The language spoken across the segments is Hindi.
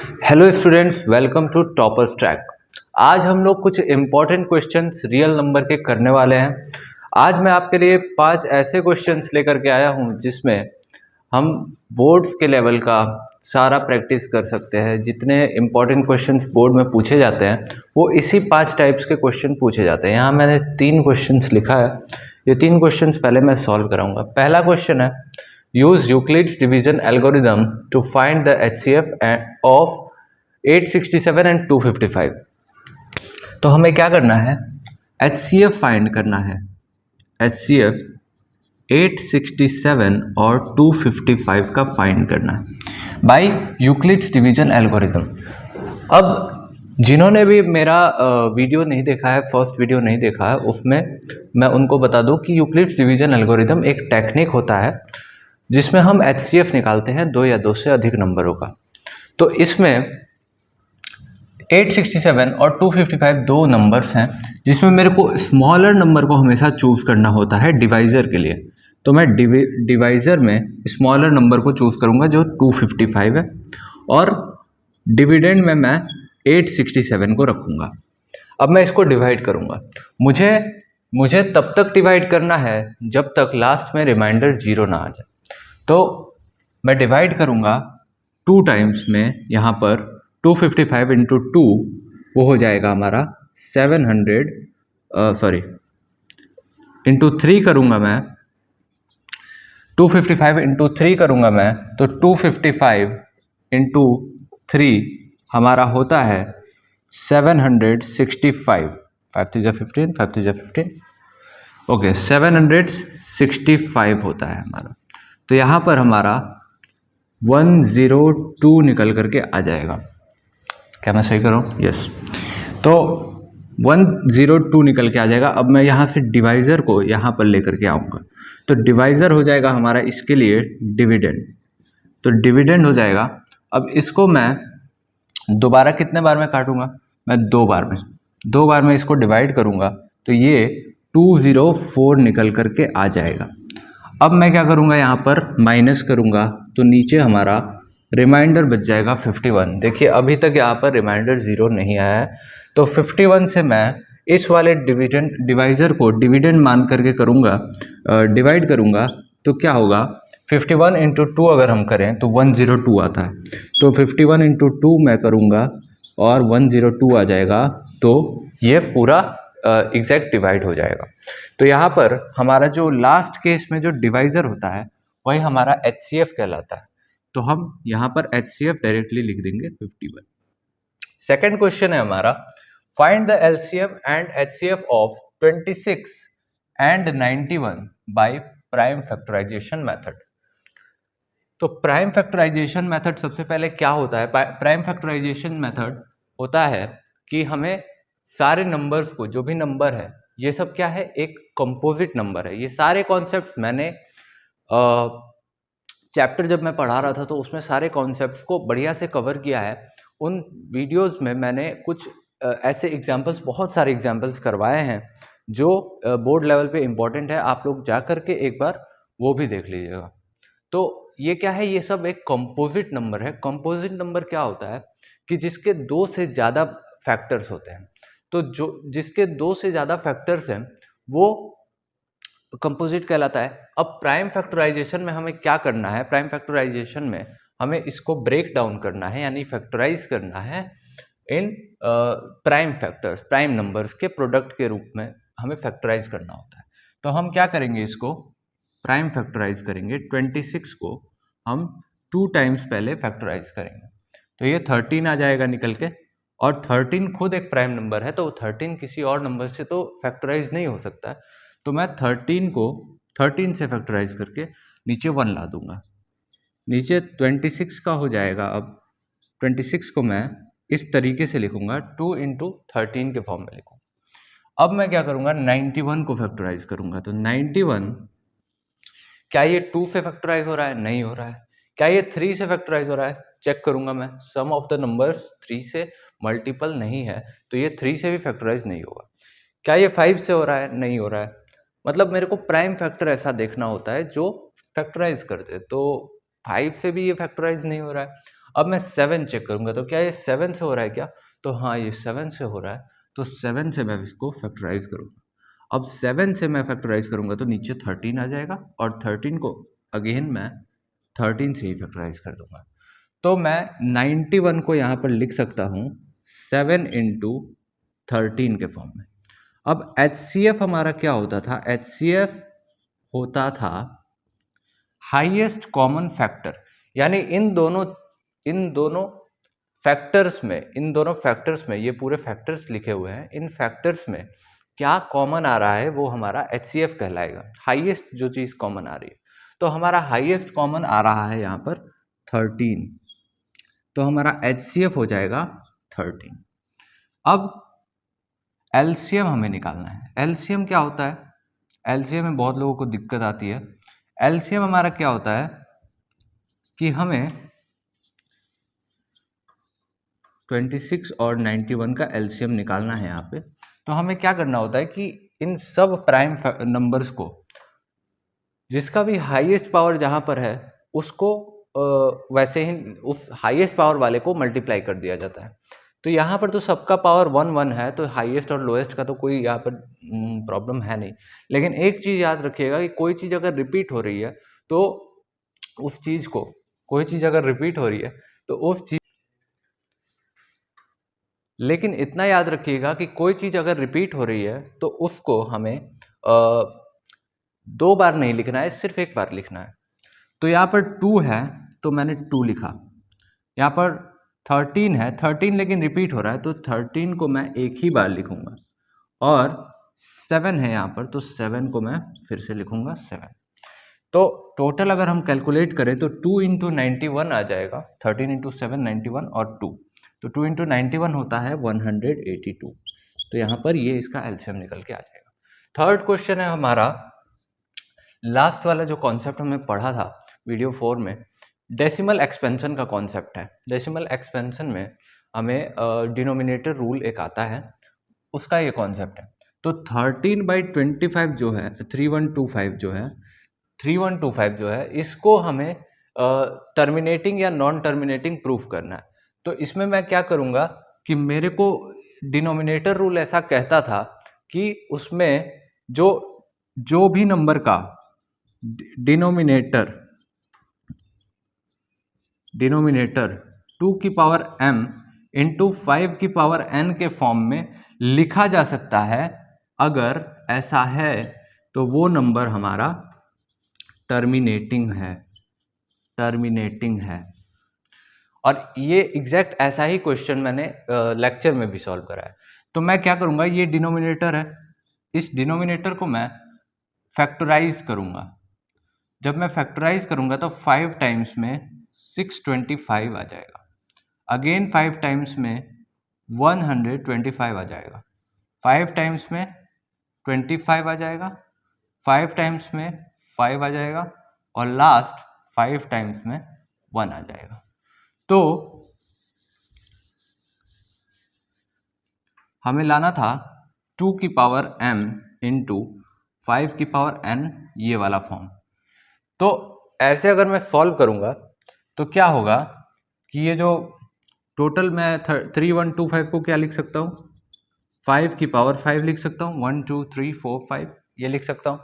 Hello students, welcome to toppers track. आज हम लोग कुछ इम्पोर्टेंट क्वेश्चंस रियल नंबर के करने वाले हैं। आज मैं आपके लिए 5 ऐसे क्वेश्चंस लेकर के आया हूं जिसमें हम बोर्ड्स के लेवल का सारा प्रैक्टिस कर सकते हैं। जितने इम्पोर्टेंट क्वेश्चंस बोर्ड में पूछे जाते हैं वो इसी 5 टाइप्स के क्वेश्चन पूछे जाते हैं। यहाँ मैंने 3 क्वेश्चंस लिखा है। ये 3 क्वेश्चंस पहले मैं सॉल्व कराऊंगा। पहला क्वेश्चन है, use Euclid's division algorithm to find the HCF of 867 and 255। तो हमें क्या करना है, HCF फाइंड करना है। HCF 867 और 255 का फाइंड करना है बाय यूक्लिड्स डिवीजन एल्गोरिदम। अब जिन्होंने भी मेरा वीडियो नहीं देखा है, फर्स्ट वीडियो नहीं देखा है, उसमें मैं उनको बता दूं कि यूक्लिड्स डिवीजन एल्गोरिदम एक टेक्निक होता है जिसमें हम HCF निकालते हैं 2 या 2 से अधिक नंबरों का। तो इसमें 867 और 255 दो नंबर्स हैं जिसमें मेरे को स्मॉलर नंबर को हमेशा चूज करना होता है डिवाइज़र के लिए। तो मैं डिवाइज़र में स्मॉलर नंबर को चूज करूंगा जो 255 है और डिविडेंड में मैं 867 को रखूंगा। अब मैं इसको डिवाइड करूंगा। मुझे तब तक डिवाइड करना है जब तक लास्ट में रिमाइंडर 0 ना आ जाए। तो मैं डिवाइड करूंगा 2 टाइम्स में। यहाँ पर 255 इंटू 2 वो हो जाएगा हमारा 700 इंटू 3 करूँगा मैं। 255 इंटू 3 करूँगा मैं तो 255 इंटू 3 हमारा होता है 765। 5 3 15, 5 3 15, ओके 765 होता है हमारा। तो यहाँ पर हमारा 102 निकल करके आ जाएगा। क्या मैं सही कर रहा हूँ? यस। तो 102 निकल के आ जाएगा। अब मैं यहाँ से डिवाइज़र को यहाँ पर लेकर के आऊँगा तो डिवाइज़र हो जाएगा हमारा इसके लिए डिविडेंड। तो डिविडेंड हो जाएगा। अब इसको मैं दोबारा कितने बार में काटूंगा? मैं 2 बार में। 2 बार में इसको डिवाइड करूँगा तो ये 204 निकल करके आ जाएगा। अब मैं क्या करूँगा, यहाँ पर माइनस करूँगा तो नीचे हमारा रिमाइंडर बच जाएगा 51। देखिए अभी तक यहाँ पर रिमाइंडर 0 नहीं आया है। तो 51 से मैं इस वाले डिवाइज़र को डिविडेंड मान करके करूँगा, डिवाइड करूँगा तो क्या होगा, 51 इंटू 2 अगर हम करें तो 102 आता है। तो 51 इंटू 2 मैं करूँगा और 102 आ जाएगा। तो ये पूरा एग्जैक्ट डिवाइड हो जाएगा। तो यहाँ पर हमारा जो लास्ट केस में जो डिवाइज़र होता है वही हमारा HCF कहलाता है। तो हम यहाँ पर HCF डायरेक्टली लिख देंगे 51। सेकेंड क्वेश्चन है हमारा, find the LCM and HCF of 26 and 91 by prime factorisation method. तो प्राइम फैक्टराइजेशन मेथड सबसे पहले क्या होता है? प्राइम फैक्टराइजेशन मेथड होता है कि हमें सारे नंबर्स को, जो भी नंबर है ये सब क्या है, एक कंपोजिट नंबर है। ये सारे कॉन्सेप्ट्स मैंने चैप्टर जब मैं पढ़ा रहा था तो उसमें सारे कॉन्सेप्ट्स को बढ़िया से कवर किया है। उन वीडियोस में मैंने कुछ ऐसे एग्जांपल्स, बहुत सारे एग्जांपल्स करवाए हैं जो बोर्ड लेवल पे इम्पोर्टेंट है। आप लोग जा कर के एक बार वो भी देख लीजिएगा। तो ये क्या है, ये सब एक कंपोजिट नंबर है। कंपोजिट नंबर क्या होता है कि जिसके 2 से ज़्यादा फैक्टर्स होते हैं। तो जो जिसके 2 से ज़्यादा फैक्टर्स हैं वो कंपोजिट कहलाता है। अब प्राइम फैक्टराइजेशन में हमें क्या करना है? प्राइम फैक्टराइजेशन में हमें इसको ब्रेक डाउन करना है, यानी फैक्टराइज करना है इन प्राइम फैक्टर्स, प्राइम नंबर्स के प्रोडक्ट के रूप में हमें फैक्टराइज करना होता है। तो हम क्या करेंगे, इसको प्राइम फैक्टराइज करेंगे। 26 को हम 2 टाइम्स पहले फैक्टराइज करेंगे तो ये 13 आ जाएगा निकल के। और 13 खुद एक प्राइम नंबर है तो 13 किसी और नंबर से तो फैक्टराइज नहीं हो सकता है। तो मैं 13 को 13 से फैक्टराइज करके नीचे 1 ला दूंगा। नीचे 26 का हो जाएगा। अब 26 को मैं इस तरीके से लिखूंगा, 2 इंटू 13 के फॉर्म में लिखूंगा। अब मैं क्या करूंगा, 91 को फैक्टराइज करूंगा। तो 91, क्या ये 2 से फैक्टराइज हो रहा है? नहीं हो रहा है। क्या ये 3 से फैक्टराइज हो रहा है? चेक करूंगा मैं। सम ऑफ द नंबर्स 3 से मल्टीपल नहीं है तो ये 3 से भी फैक्टराइज नहीं होगा। क्या ये 5 से हो रहा है? नहीं हो रहा है। मतलब मेरे को प्राइम फैक्टर ऐसा देखना होता है जो फैक्टराइज कर दे। तो 5 से भी ये फैक्टराइज नहीं हो रहा है। अब मैं 7 चेक करूँगा, तो क्या ये 7 से हो रहा है क्या? तो हाँ, ये 7 से हो रहा है, तो 7 से मैं इसको फैक्टराइज़ करूँगा। अब 7 से मैं फैक्टराइज़ करूँगा तो नीचे 13 आ जाएगा, और 13 को अगेन मैं 13 से ही फैक्टराइज़ कर दूँगा। तो मैं 91 को यहाँ पर लिख सकता हूँ 7 इंटू 13 के फॉर्म में। अब HCF हमारा क्या होता था? HCF होता था हाईएस्ट कॉमन फैक्टर, यानी इन दोनों फैक्टर्स में ये पूरे फैक्टर्स लिखे हुए हैं, इन फैक्टर्स में क्या कॉमन आ रहा है वो हमारा HCF कहलाएगा, हाईएस्ट जो चीज़ कॉमन आ रही है। तो हमारा हाईएस्ट कॉमन आ रहा है यहाँ पर 13, तो हमारा HCF हो जाएगा 13। अब LCM हमें निकालना है। LCM क्या होता है? LCM में बहुत लोगों को दिक्कत आती है। LCM हमारा क्या होता है कि हमें 26 और 91 का LCM निकालना है यहाँ पे। तो हमें क्या करना होता है कि इन सब प्राइम नंबर्स को, जिसका भी हाईएस्ट पावर जहाँ पर है उसको वैसे ही उस हाईएस्ट पावर वाले को मल्टीप्लाई कर दिया जाता है। तो यहाँ पर तो सबका पावर 1 है, तो हाईएस्ट और लोएस्ट का तो कोई यहाँ पर प्रॉब्लम है नहीं। लेकिन एक चीज़ याद रखिएगा कि कोई चीज़ अगर रिपीट हो रही है तो उस चीज़ को, कोई चीज़ अगर रिपीट हो रही है तो उस चीज़, लेकिन इतना याद रखिएगा कि कोई चीज़ अगर रिपीट हो रही है तो उसको हमें 2 बार नहीं लिखना है, सिर्फ 1 बार लिखना है। तो यहाँ पर 2 है तो मैंने 2 लिखा, यहाँ पर 13 है, 13 लेकिन रिपीट हो रहा है तो 13 को मैं एक ही बार लिखूंगा, और 7 है यहाँ पर तो 7 को मैं फिर से लिखूंगा 7। तो टोटल अगर हम कैलकुलेट करें तो 2 इंटू 91 आ जाएगा, 13 इंटू 7 91 और 2, तो 2 इंटू 91 होता है 182। तो यहाँ पर ये इसका एलसीएम निकल के आ जाएगा। थर्ड क्वेश्चन है हमारा, लास्ट वाला जो कॉन्सेप्ट हमने पढ़ा था वीडियो 4 में, डेसिमल एक्सपेंशन का कॉन्सेप्ट है। डेसिमल एक्सपेंशन में हमें डिनोमिनेटर रूल एक आता है, उसका ये कॉन्सेप्ट है। तो 13/25 जो है 3125 जो है 3125 जो है, इसको हमें टर्मिनेटिंग या नॉन टर्मिनेटिंग प्रूफ करना है। तो इसमें मैं क्या करूँगा कि मेरे को डिनोमिनेटर रूल ऐसा कहता था कि उसमें जो भी नंबर का डिनोमिनेटर 2 की पावर m इंटू 5 की पावर n के फॉर्म में लिखा जा सकता है, अगर ऐसा है तो वो नंबर हमारा टर्मिनेटिंग है। और ये एग्जैक्ट ऐसा ही क्वेश्चन मैंने लेक्चर में भी सॉल्व करा है। तो मैं क्या करूँगा, ये डिनोमिनेटर है, इस डिनोमिनेटर को मैं फैक्टराइज करूँगा। जब मैं फैक्टराइज करूँगा तो 5 टाइम्स में 625 आ जाएगा, अगेन 5 टाइम्स में 125 आ जाएगा, 5 टाइम्स में 25 आ जाएगा, 5 टाइम्स में 5 आ जाएगा, और लास्ट 5 टाइम्स में 1 आ जाएगा। तो हमें लाना था 2 की पावर m इंटू 5 की पावर n, ये वाला फॉर्म। तो ऐसे अगर मैं सॉल्व करूंगा तो क्या होगा कि ये जो टोटल मैं 3125 को क्या लिख सकता हूँ, 5 की पावर 5 लिख सकता हूँ, 1 2 3 4 5 ये लिख सकता हूँ।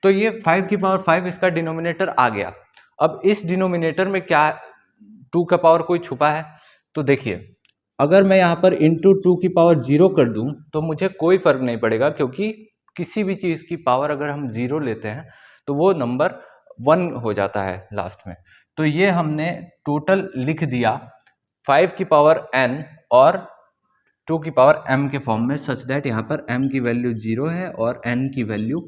तो ये 5 की पावर 5 इसका डिनोमिनेटर आ गया। अब इस डिनोमिनेटर में क्या 2 का पावर कोई छुपा है? तो देखिए, अगर मैं यहाँ पर इंटू 2 की पावर 0 कर दूं तो मुझे कोई फर्क नहीं पड़ेगा, क्योंकि किसी भी चीज़ की पावर अगर हम 0 लेते हैं तो वो नंबर 1 हो जाता है लास्ट में। तो ये हमने टोटल लिख दिया 5 की पावर n और 2 की पावर m के फॉर्म में, सच दैट यहाँ पर m की वैल्यू 0 है और n की वैल्यू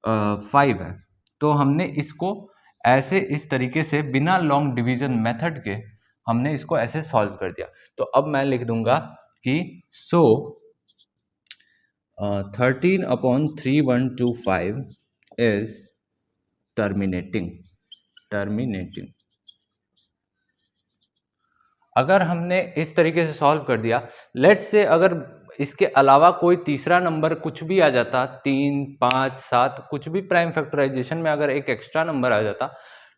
5 है। तो हमने इसको ऐसे इस तरीके से बिना लॉन्ग डिवीजन मेथड के हमने इसको ऐसे सॉल्व कर दिया। तो अब मैं लिख दूंगा कि 13/3125 इज टर्मिनेटिंग। अगर हमने इस तरीके से सॉल्व कर दिया, लेट्स से अगर इसके अलावा कोई तीसरा नंबर कुछ भी आ जाता, 3 5 7 कुछ भी प्राइम फैक्टराइजेशन में अगर एक एक्स्ट्रा नंबर आ जाता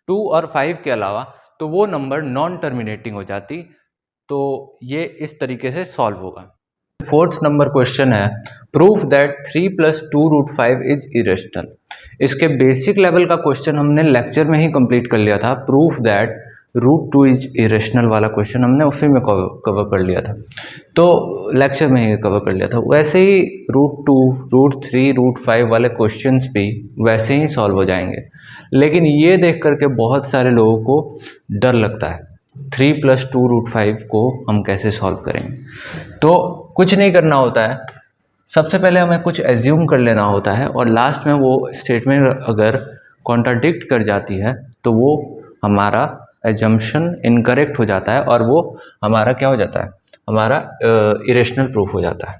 2 और 5 के अलावा, तो वो नंबर नॉन टर्मिनेटिंग हो जाती। तो ये इस तरीके से सॉल्व होगा। फोर्थ नंबर क्वेश्चन है, प्रूफ दैट 3 + 2√5 इज इरेशनल। इसके बेसिक लेवल का क्वेश्चन हमने लेक्चर में ही कंप्लीट कर लिया था। प्रूफ दैट √2 इज इरेशनल वाला क्वेश्चन हमने उसी में कवर कर लिया था, तो लेक्चर में ही कवर कर लिया था। वैसे ही √2, √3, √5 वाले क्वेश्चंस भी वैसे ही सॉल्व हो जाएंगे। लेकिन ये देख करके बहुत सारे लोगों को डर लगता है 3 + 2√5 को हम कैसे सॉल्व करेंगे। तो कुछ नहीं करना होता है, सबसे पहले हमें कुछ एज्यूम कर लेना होता है और लास्ट में वो स्टेटमेंट अगर कॉन्ट्राडिक्ट कर जाती है तो वो हमारा एजम्पशन इनकरेक्ट हो जाता है और वो हमारा क्या हो जाता है, हमारा इरेशनल प्रूफ हो जाता है।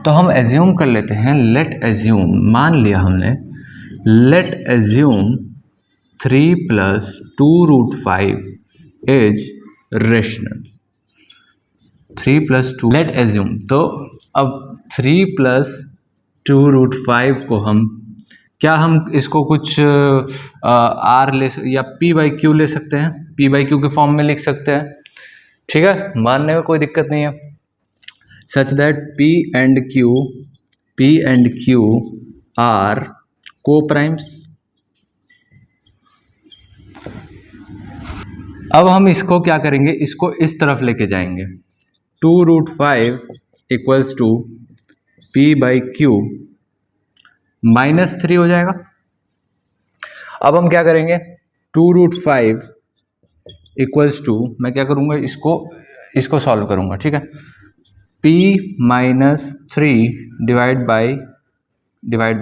तो हम एज्यूम कर लेते हैं, लेट एज्यूम, मान लिया हमने, late assume 3 + 2√5 is rational. 3 + 2, late assume, तो अब 3 + 2√5 को हम क्या, हम इसको कुछ आर ले या P/Q ले सकते हैं, P/Q के फॉर्म में लिख सकते हैं, ठीक है, मानने में कोई दिक्कत नहीं है। Such that P and Q are coprimes. अब हम इसको क्या करेंगे, इसको इस तरफ लेके जाएंगे, 2√5 = P/Q -3 हो जाएगा। अब हम क्या करेंगे, 2√5 = मैं क्या करूँगा, इसको सॉल्व करूँगा, ठीक है, P -3 डिवाइड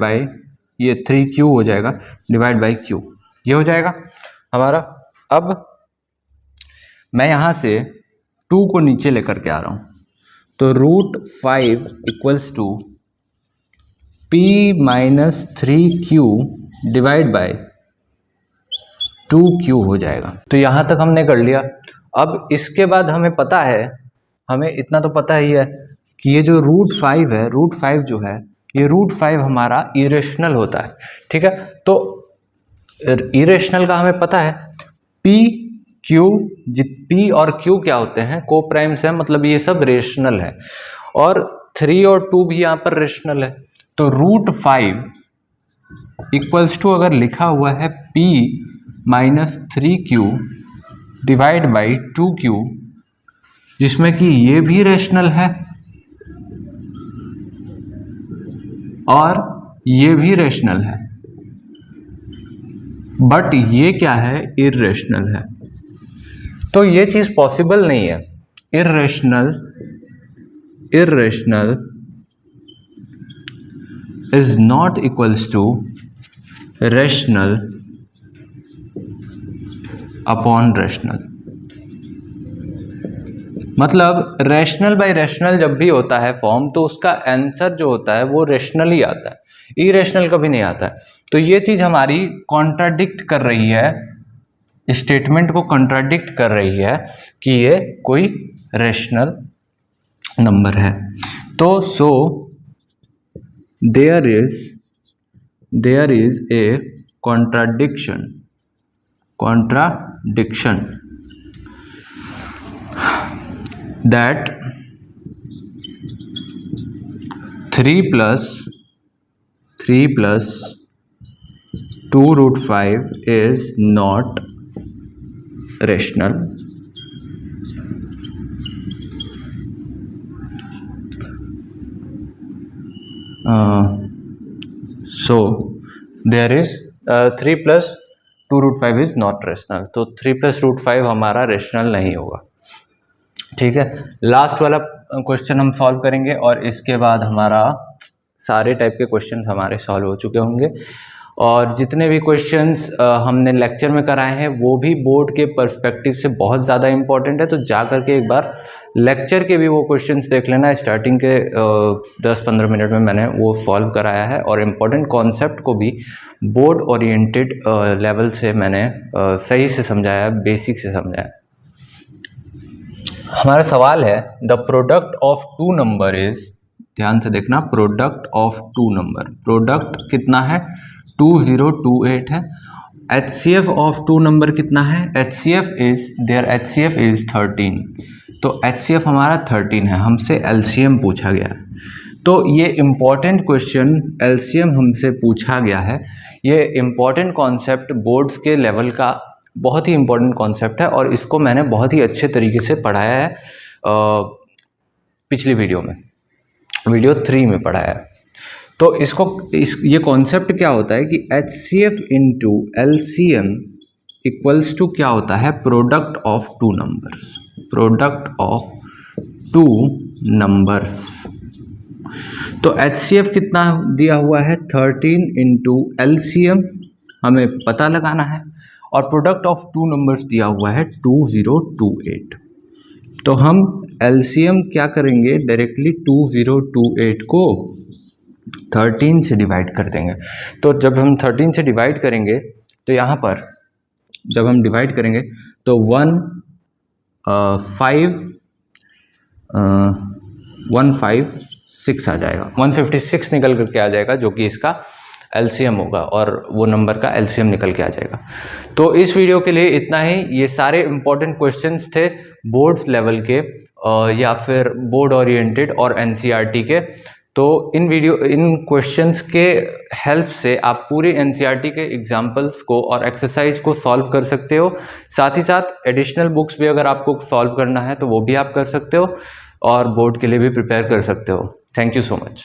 बाय ये 3Q हो जाएगा, डिवाइड बाय Q, ये हो जाएगा हमारा। अब मैं यहाँ से 2 को नीचे लेकर के आ रहा हूँ, तो √5 = P -3Q divide by 2Q हो जाएगा। तो यहाँ तक हमने कर लिया। अब इसके बाद हमें पता है, हमें इतना तो पता ही है कि ये जो √5 है, √5 जो है, ये √5 हमारा इरेशनल होता है, ठीक है। तो इरेशनल का हमें पता है, P और Q क्या होते हैं, को-प्राइम्स है, मतलब ये सब रेशनल है, और 3 और 2 भी यहाँ पर रेशनल है। तो √5 = अगर लिखा हुआ है P -3Q divide by 2Q, जिसमें कि ये भी रेशनल है और ये भी रेशनल है, बट ये क्या है, इर्रेशनल है। तो ये चीज पॉसिबल नहीं है। Irrational is not equals to rational upon rational. मतलब रेशनल बाय रेशनल जब भी होता है फॉर्म, तो उसका आंसर जो होता है वो रेशनल ही आता है, इरेशनल कभी नहीं आता है। तो ये चीज़ हमारी कॉन्ट्राडिक्ट कर रही है, स्टेटमेंट को कॉन्ट्राडिक्ट कर रही है कि ये कोई रेशनल नंबर है। तो so there is a contradiction that 3 + 2√5 is not rational. So there is 3 + 2√5 is not rational. तो 3 + √5 हमारा रेशनल नहीं होगा, ठीक है। लास्ट वाला क्वेश्चन हम सॉल्व करेंगे और इसके बाद हमारा सारे टाइप के क्वेश्चन हमारे सॉल्व हो चुके होंगे। और जितने भी क्वेश्चंस हमने लेक्चर में कराए हैं वो भी बोर्ड के पर्सपेक्टिव से बहुत ज़्यादा इम्पॉर्टेंट है। तो जा करके एक बार लेक्चर के भी वो क्वेश्चंस देख लेना। स्टार्टिंग के 10-15 मिनट में मैंने वो सॉल्व कराया है और इम्पॉर्टेंट कॉन्सेप्ट को भी बोर्ड ओरिएंटेड लेवल से मैंने सही से समझाया, बेसिक से समझाया। हमारा सवाल है, the product of 2 number is, ध्यान से देखना, प्रोडक्ट ऑफ 2 नंबर, प्रोडक्ट कितना है, 2028 है, HCF ऑफ टू नंबर कितना है? HCF is 13। तो HCF हमारा 13 है, हमसे LCM पूछा गया है। तो ये इम्पॉर्टेंट क्वेश्चन LCM हमसे पूछा गया है। ये इम्पॉर्टेंट कॉन्सेप्ट बोर्ड्स के लेवल का बहुत ही इम्पॉर्टेंट कॉन्सेप्ट है और इसको मैंने बहुत ही अच्छे तरीके से पढ़ाया है पिछली वीडियो में, वीडियो 3 में पढ़ाया है। तो ये कॉन्सेप्ट क्या होता है कि HCF into LCM equals to क्या होता है? Product of two numbers. Product of two numbers. तो HCF कितना दिया हुआ है? 13 इंटू LCM हमें पता लगाना है और प्रोडक्ट ऑफ टू नंबर्स दिया हुआ है 2028। तो हम LCM क्या करेंगे? डायरेक्टली 2028 को 13 से डिवाइड कर देंगे। तो जब हम 13 से डिवाइड करेंगे तो यहाँ पर जब हम डिवाइड करेंगे तो 156 आ जाएगा, 156 निकल करके आ जाएगा, जो कि इसका LCM होगा और वो नंबर का LCM निकल के आ जाएगा। तो इस वीडियो के लिए इतना ही। ये सारे इंपॉर्टेंट क्वेश्चंस थे बोर्ड्स लेवल के या फिर बोर्ड ओरिएंटेड और NCERT के। तो इन क्वेश्चंस के हेल्प से आप पूरे NCERT के एग्जाम्पल्स को और एक्सरसाइज को सॉल्व कर सकते हो। साथ ही साथ एडिशनल बुक्स भी अगर आपको सॉल्व करना है तो वो भी आप कर सकते हो और बोर्ड के लिए भी प्रिपेयर कर सकते हो। Thank you so much.